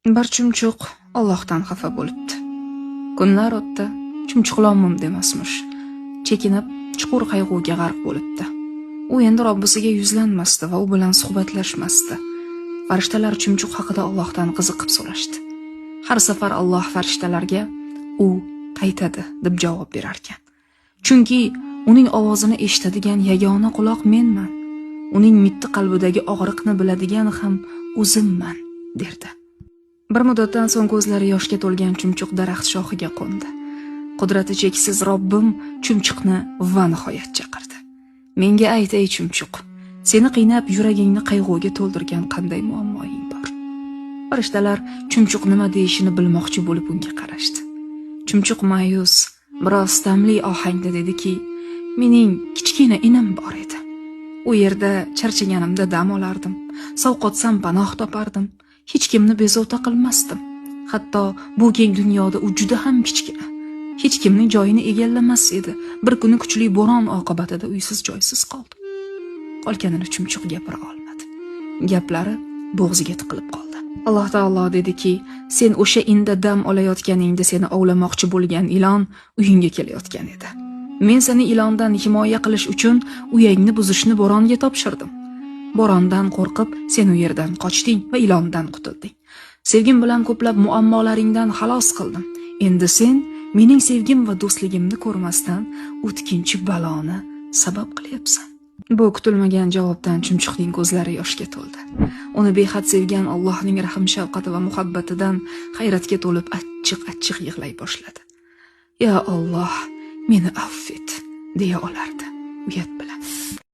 Bir chumchuq Allohdan xafa bo'libdi. Kunlar o'tdi, chumchuqlonmim demasmish. Chekinib, chuqur qayg'uga g'arq bo'libdi. U endi Robbisiga yuzlanmasdi va u bilan suhbatlashmasdi. Farishtalar chumchuq haqida Allohdan qiziqib so'rashdi. Har safar Alloh farishtalarga u qaytadi deb javob berar ekan. Chunki uning ovozini eshitadigan yagona quloq menman. Uning mitti qalbidagi og'riqni biladigan ham o'zimman, derdi. Bir muddatdan so'ng ko'zlari yoshga to'lgan chumchuq daraxt shoxiga qo'ndi. Qudrati cheksiz Robbim chumchuqni va nihoyat chaqirdi. Menga ayt ey chumchuq, seni qiynab yuragingni qayg'uga to'ldirgan qanday muammoing bor? Farishtalar chumchuq nima deyishini bilmoqchi bo'lib unga qarashdi. Chumchuq ma'yus, biroz tamli ohangda dediki, mening kichkina inim bor edi. U yerda charchaganimda dam olardim, sovqotsam panoh topardim. Hech kimni bezovta qilmasdim. Hatto bu keng dunyoda u juda ham kichkina. Hech kimning joyini egallamas edi. Bir kuni kuchli bo'ron oqibatida uysiz joysiz qoldi. Qolganini chumchuq gapira olmadi. Gaplari bo'g'ziga tiqilib qoldi. Alloh taolo dediki, sen o'sha inda dam olayotganingda seni ovlamoqchi bo'lgan ilon uyingga kelayotgan edi. Men seni ilondan himoya qilish uchun uyingni buzishni bo'ronga topshirdim. Bo'rondan qo'rqib, sen u yerdan qochding va ilondan qutulding. Sevgim bilan ko'plab muammolaringdan xalos qildim. Endi sen mening sevgim va do'stligimni ko'rmasdan o'tkinchi baloni sabab qilyapsan. Bu kutilmagan javobdan chumchuqning ko'zlari yoshga to'ldi. Uni behad sevgan Allohning rahim shafqati va muhabbatidan hayratga to'lib achchiq yig'lay boshladi. Ya Alloh, meni affet, deya olardi uyat bilan.